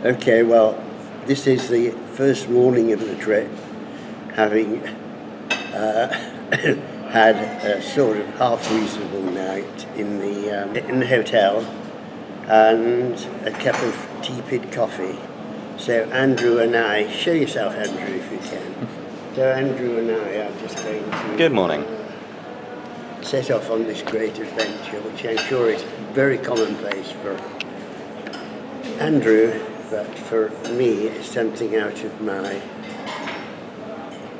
Okay, well, this is the first morning of the trip, having had a sort of half reasonable night in the hotel and a cup of tepid coffee. So Andrew and I, show yourself, Andrew, if you can. So Andrew and I are just going to... Good morning. Set off on this great adventure, which I'm sure is very commonplace for Andrew, but for me it's something out of my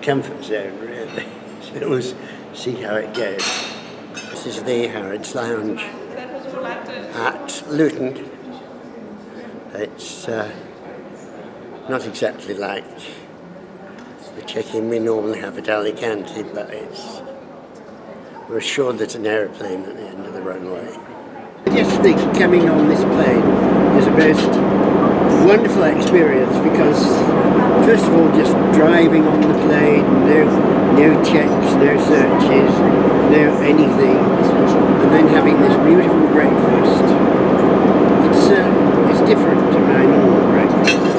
comfort zone, really. So we'll see how it goes. This is the Harrods Lounge at Luton. It's not exactly like the check-in we normally have at Alicante, but we're assured there's an aeroplane at the end of the runway. I just think coming on this plane is the most wonderful experience because, first of all, just driving on the plane, no checks, no searches, no anything, and then having this beautiful breakfast. It's different to my normal breakfast,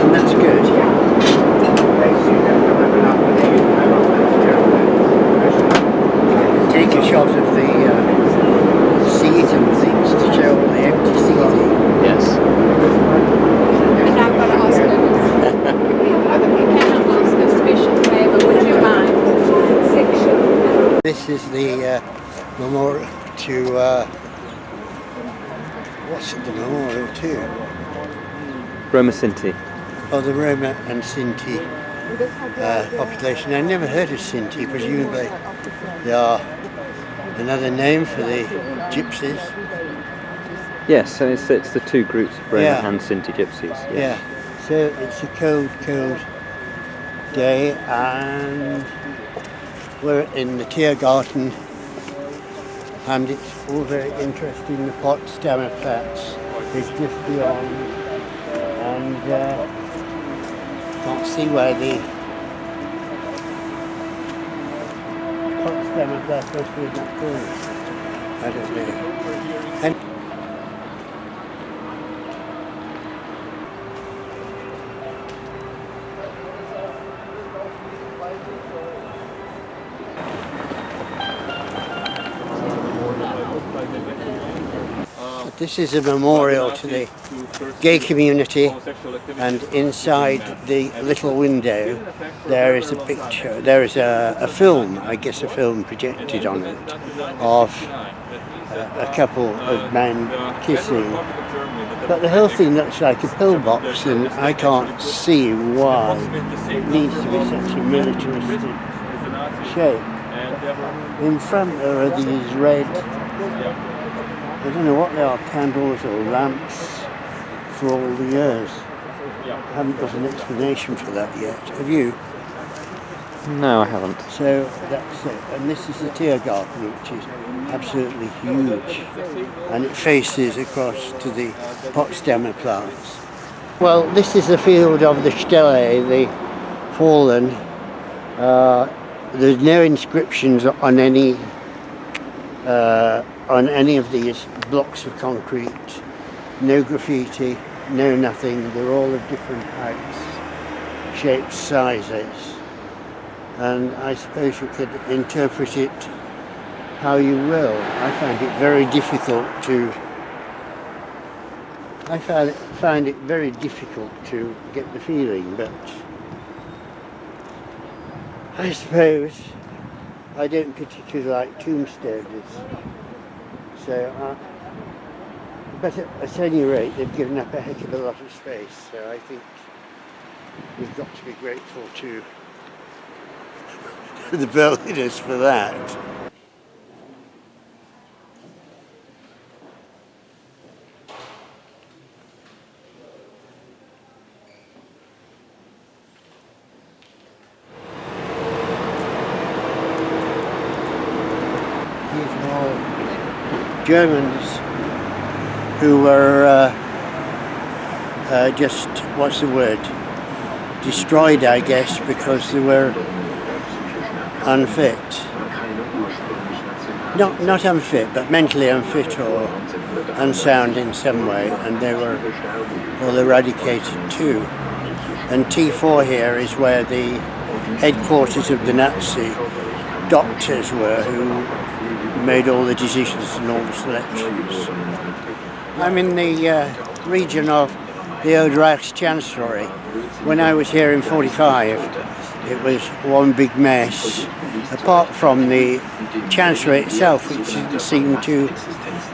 and that's good. Take a shot of the seat and things to show all the empty seating. Yes. And I've got to ask a special favour, would you mind? Section. This is the memorial to, what's it the memorial to? Roma Sinti. Oh, the Roma and Sinti population. I never heard of Sinti, presumably they are another name for the gypsies. Yes, so it's the two groups, Roma Yeah. and Sinti gypsies. Yes. Yeah, so it's a cold day and we're in the Tiergarten and it's all very interesting. The Potsdamer Platz is just beyond and can't see where the Potsdamer Platz must be in that corner. I don't know. And this is a memorial to the gay community, and inside the little window there is a picture, there is a film, I guess a film projected on it, of a couple of men kissing. But the whole thing looks like a pillbox, and I can't see why it needs to be such a militaristic shape. In front there are these red, I don't know what they are, candles or lamps for all the years. I haven't got an explanation for that yet. Have you? No, I haven't. So that's it. And this is the Tiergarten, which is absolutely huge. And it faces across to the Potsdamer Platz. Well, this is the field of the Stele, the fallen. There's no inscriptions on any of these blocks of concrete, no graffiti, no nothing. They're all of different heights, shapes, sizes, and I suppose you could interpret it how you will. I find it very difficult to get the feeling, but I suppose I don't particularly like tombstones. So, but at any rate, they've given up a heck of a lot of space. So I think we've got to be grateful to the Berliners for that. Germans who were just, what's the word, destroyed, I guess, because they were unfit. not unfit, but mentally unfit or unsound in some way, and they were all eradicated too. And T4 here is where the headquarters of the Nazi doctors were, who made all the decisions and all the selections. I'm in the region of the Old Reichschancellery. When I was here in 45, it was one big mess, apart from the Chancellery itself, which didn't seem too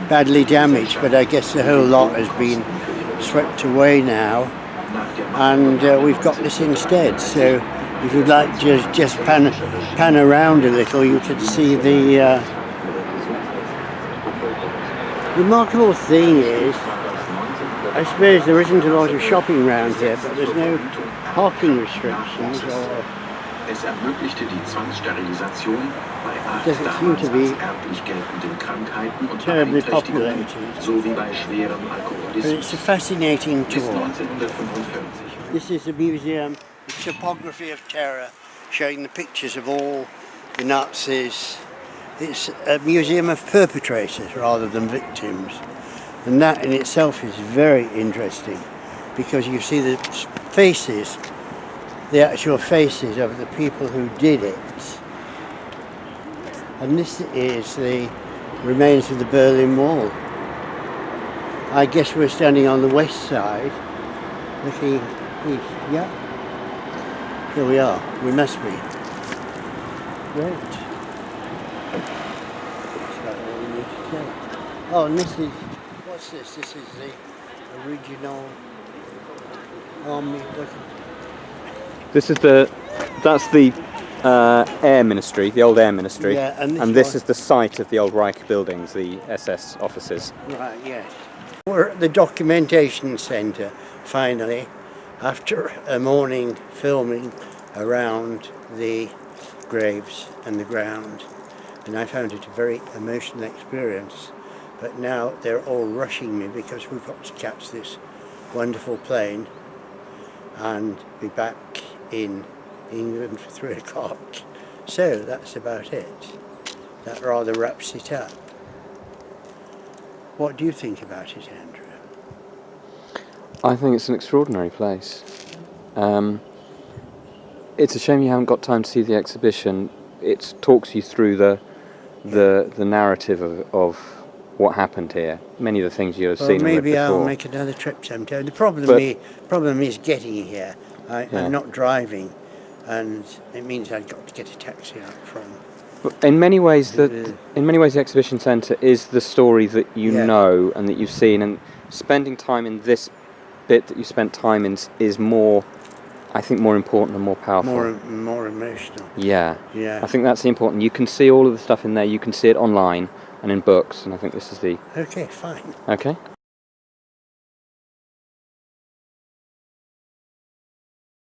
badly damaged, but I guess the whole lot has been swept away now, and we've got this instead. So if you'd like to just pan around a little, you could see the remarkable thing is, I suppose there isn't a lot of shopping around here, but there's no parking restrictions or Es ermöglichte die Zwangssterilisation bei doesn't seem to be erblich geltenden Krankheiten und terribly Beeinträchtigungen populated. sowie bei schwerem But Alkoholismus. it's a fascinating Bis tour. 1945. This is a museum, the topography of terror, showing the pictures of all the Nazis. It's a museum of perpetrators rather than victims. And that in itself is very interesting, because you see the faces, the actual faces of the people who did it. And this is the remains of the Berlin Wall. I guess we're standing on the west side, looking east. Yeah, here we are. We must be. Great. That's about all we need to say. Oh, and this is, what's this? This is the original army. This is that's the Air Ministry, the old Air Ministry, Yeah, and this is the site of the old Reich buildings, the SS offices. Right, yes. We're at the documentation centre, finally, after a morning filming around the graves and the ground. And I found it a very emotional experience. But now they're all rushing me because we've got to catch this wonderful plane and be back in England for 3 o'clock. So that's about it. That rather wraps it up. What do you think about it, Andrew? I think it's an extraordinary place. It's a shame you haven't got time to see the exhibition. It talks you through the narrative of what happened here. Many of the things you have seen and read maybe before. I'll make another trip sometime. The problem is getting here. I'm not driving, and it means I've got to get a taxi up from. But in many ways, the exhibition centre is the story that you know and that you've seen, and spending time in this bit that you spent time in is more, I think, more important and more powerful. More emotional. Yeah. Yeah. I think that's the important. You can see all of the stuff in there. You can see it online and in books, and I think this is the. Okay, fine. Okay.